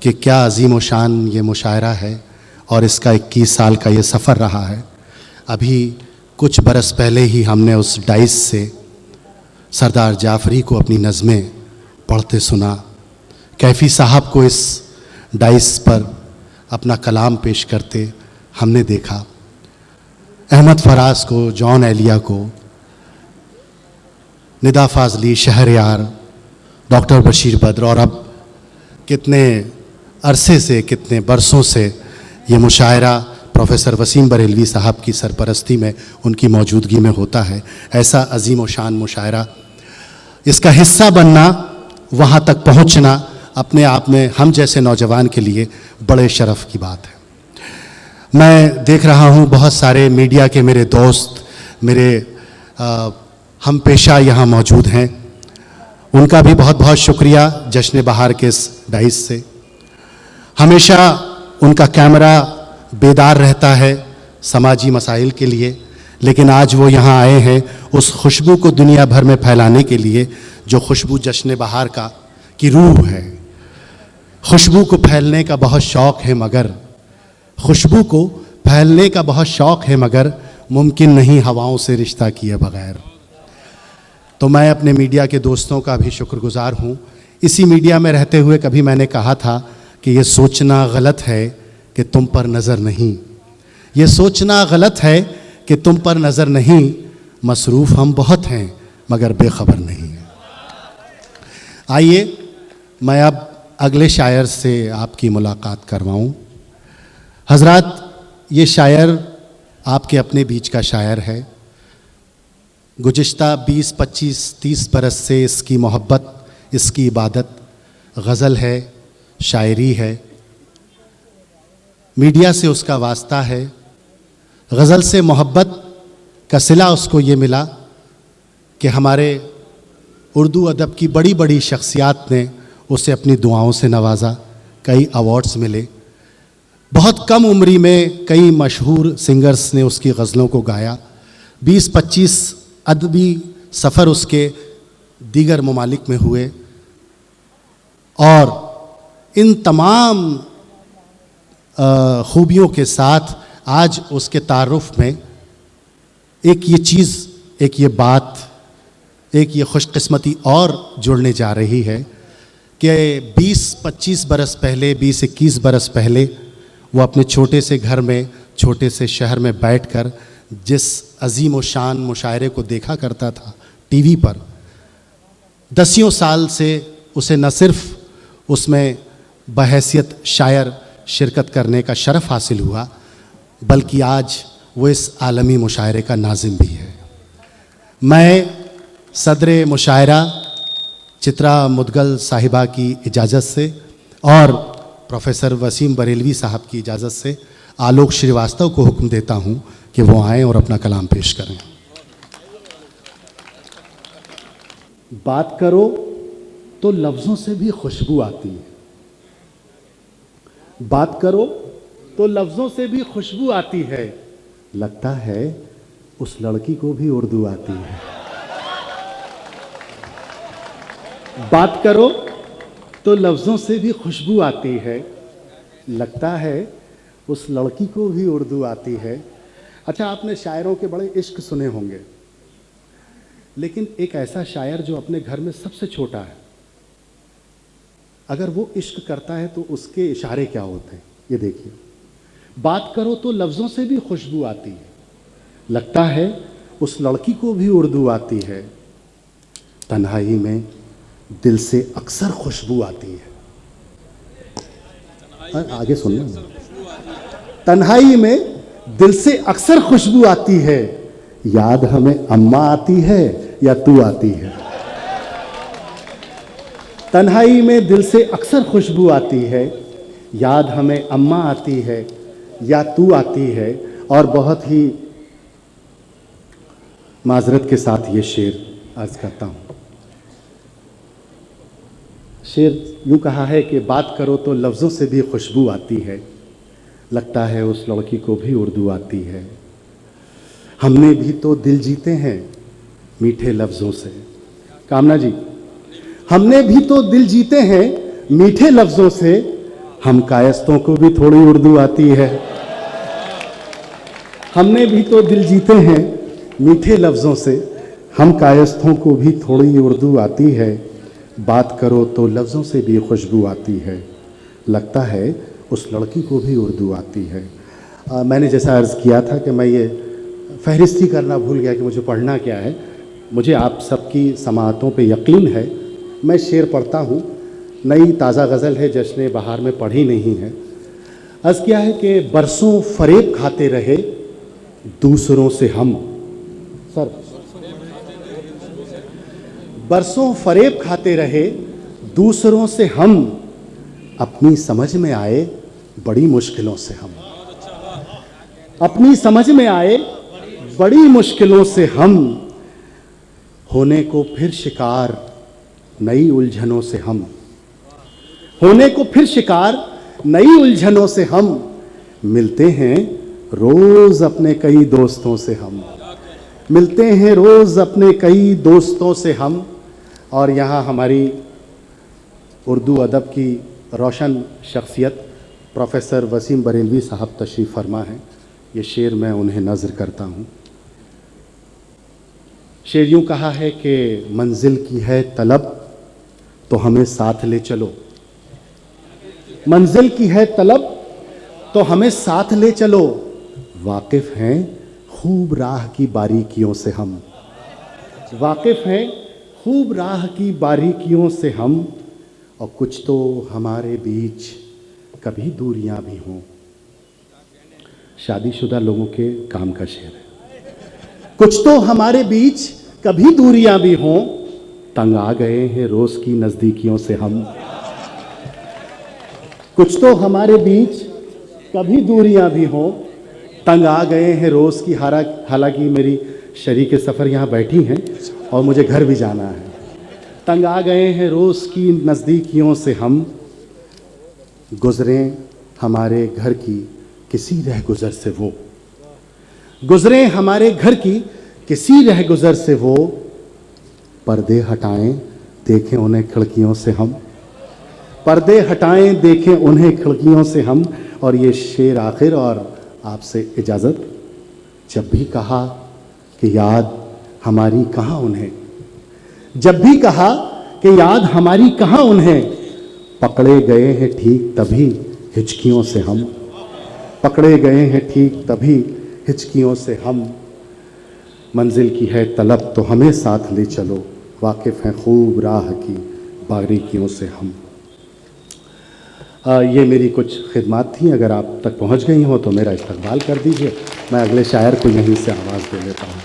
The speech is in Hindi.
कि क्या अजीम व शान ये मुशायरा है और इसका 21 साल का ये सफ़र रहा है। अभी कुछ बरस पहले ही हमने उस डाइस से सरदार जाफरी को अपनी नज़में पढ़ते सुना। कैफ़ी साहब को इस डाइस पर अपना कलाम पेश करते हमने देखा। अहमद फराज को, जॉन एलिया को, निदा फाजली, शहरयार, डॉक्टर बशीर बद्र, और अब कितने अरसे से, कितने बरसों से ये मुशायरा प्रोफेसर वसीम बरेलवी साहब की सरपरस्ती में, उनकी मौजूदगी में होता है। ऐसा अजीम व शान मुशायरा, इसका हिस्सा बनना, वहाँ तक पहुँचना अपने आप में हम जैसे नौजवान के लिए बड़े शरफ़ की बात है। मैं देख रहा हूँ बहुत सारे मीडिया के मेरे दोस्त, मेरे हम पेशा यहाँ मौजूद हैं। उनका भी बहुत बहुत शुक्रिया जश्न बहार के इस डाइस से। हमेशा उनका कैमरा बेदार रहता है समाजी मसाइल के लिए, लेकिन आज वो यहाँ आए हैं उस खुशबू को दुनिया भर में फैलाने के लिए जो खुशबू जश्न बहार का की रूह है। खुशबू को फैलने का बहुत शौक़ है, मगर खुशबू को फैलने का बहुत शौक़ है, मगर मुमकिन नहीं हवाओं से रिश्ता किए बगैर। तो मैं अपने मीडिया के दोस्तों का भी शुक्रगुजार हूँ। इसी मीडिया में रहते हुए कभी मैंने कहा था कि ये सोचना गलत है कि तुम पर नज़र नहीं, ये सोचना गलत है कि तुम पर नज़र नहीं, मसरूफ़ हम बहुत हैं मगर बेखबर नहीं। आइए मैं अब अगले शायर से आपकी मुलाकात करवाऊँ। हज़रात, ये शायर आपके अपने बीच का शायर है। गुज़िश्ता 20, 25, 30 बरस से इसकी मोहब्बत, इसकी इबादत गज़ल है, शायरी है। मीडिया से उसका वास्ता है। गज़ल से मोहब्बत का सिला उसको ये मिला कि हमारे उर्दू अदब की बड़ी बड़ी शख्सियात ने उसे अपनी दुआओं से नवाजा। कई अवार्ड्स मिले। बहुत कम उम्री में कई मशहूर सिंगर्स ने उसकी गज़लों को गाया। 20-25 अदबी सफ़र उसके दीगर ममालिक में हुए, और इन तमाम खूबियों के साथ आज उसके तारुफ में एक ये चीज़, एक ये बात, एक ये खुशकिस्मती और जुड़ने जा रही है कि 20-25 बरस पहले, 20-21 बरस पहले वो अपने छोटे से घर में, छोटे से शहर में बैठकर जिस अजीम व शान मुशायरे को देखा करता था टीवी पर, 10 साल से उसे न सिर्फ उसमें बहैसियत शायर शिरकत करने का शरफ़ हासिल हुआ, बल्कि आज वो इस आलमी मुशायरे का नाज़िम भी है। मैं सदरे मुशायरा चित्रा मुदगल साहिबा की इजाज़त से और प्रोफेसर वसीम बरेलवी साहब की इजाज़त से आलोक श्रीवास्तव को हुक्म देता हूँ कि वो आएँ और अपना कलाम पेश करें। बात करो तो लफ्ज़ों से भी खुशबू आती है, बात करो तो लफ्ज़ों से भी खुशबू आती है, लगता है उस लड़की को भी उर्दू आती है। बात करो तो लफ्ज़ों से भी खुशबू आती है, लगता है उस लड़की को भी उर्दू आती है। अच्छा, आपने शायरों के बड़े इश्क सुने होंगे, लेकिन एक ऐसा शायर जो अपने घर में सबसे छोटा है, अगर वो इश्क करता है तो उसके इशारे क्या होते हैं, ये देखिए। बात करो तो लफ्ज़ों से भी खुशबू आती है, लगता है उस लड़की को भी उर्दू आती है, तन्हाई में दिल से अक्सर खुशबू आती है। आगे सुनना। तन्हाई में दिल से अक्सर खुशबू आती है, याद हमें अम्मा आती है या तू आती है। तन्हाई में दिल से अक्सर खुशबू आती है, याद हमें अम्मा आती है या तू आती है। और बहुत ही माजरत के साथ ये शेर अर्ज करता हूँ। शेर यूँ कहा है कि बात करो तो लफ्ज़ों से भी खुशबू आती है, लगता है उस लड़की को भी उर्दू आती है। हमने भी तो दिल जीते हैं मीठे लफ्ज़ों से। कामना जी, हमने भी तो दिल जीते हैं मीठे लफ्ज़ों से, हम कायस्तों को भी थोड़ी उर्दू आती है। हमने भी तो दिल जीते हैं मीठे लफ्ज़ों से, हम कायस्तों को भी थोड़ी उर्दू आती है। बात करो तो लफ्ज़ों से भी खुशबू आती है, लगता है उस लड़की को भी उर्दू आती है। मैंने जैसा अर्ज़ किया था कि मैं ये फहरिस्ती करना भूल गया कि मुझे पढ़ना क्या है। मुझे आप सबकी समाअतों पे यकीन है। मैं शेर पढ़ता हूँ, नई ताज़ा गज़ल है, जश्न बहार में पढ़ी नहीं है। अर्ज़ किया है कि बरसों फरेब खाते रहे दूसरों से हम, सर बरसों फरेब खाते रहे दूसरों से हम, अपनी समझ में आए बड़ी मुश्किलों से हम, अपनी समझ में आए बड़ी मुश्किलों से हम, होने को फिर शिकार नई उलझनों से हम, होने को फिर शिकार नई उलझनों से हम, मिलते हैं रोज अपने कई दोस्तों से हम, मिलते हैं रोज अपने कई दोस्तों से हम। और यहाँ हमारी उर्दू अदब की रोशन शख्सियत प्रोफेसर वसीम बरेलवी साहब तशरीफ़ फरमा हैं। ये शेर मैं उन्हें नज़र करता हूँ। शेर यूँ कहा है कि मंजिल की है तलब तो हमें साथ ले चलो, मंजिल की है तलब तो हमें साथ ले चलो, वाकिफ़ हैं खूब राह की बारीकियों से हम, वाकिफ़ हैं खूब राह की बारीकियों से हम, और कुछ तो हमारे बीच कभी दूरियां भी हों। शादीशुदा लोगों के काम का शेर है। कुछ तो हमारे बीच कभी दूरियां भी हों, तंग आ गए हैं रोज़ की नज़दीकियों से हम, कुछ तो हमारे बीच कभी दूरियां भी हों, तंग आ गए हैं रोज़ की। हालांकि मेरी शरीक सफ़र यहाँ बैठी हैं और मुझे घर भी जाना है। तंग आ गए हैं रोज़ की नज़दीकियों से हम, गुज़रें हमारे घर की किसी रह गुज़र से वो, गुज़रें हमारे घर की किसी रह गुज़र से वो, पर्दे हटाएं देखें उन्हें खिड़कियों से हम, पर्दे हटाएं देखें उन्हें खिड़कियों से हम। और ये शेर आखिर, और आपसे इजाज़त। जब भी कहा कि याद हमारी कहाँ उन्हें, जब भी कहा कि याद हमारी कहाँ उन्हें, पकड़े गए हैं ठीक तभी हिचकियों से हम, पकड़े गए हैं ठीक तभी हिचकियों से हम, मंजिल की है तलब तो हमें साथ ले चलो, वाकिफ़ हैं खूब राह की बारीकियों से हम। ये मेरी कुछ खिदमत थी। अगर आप तक पहुंच गई हो तो मेरा इस्तकबाल कर दीजिए। मैं अगले शायर को यहीं से आवाज़ दे लेता हूँ।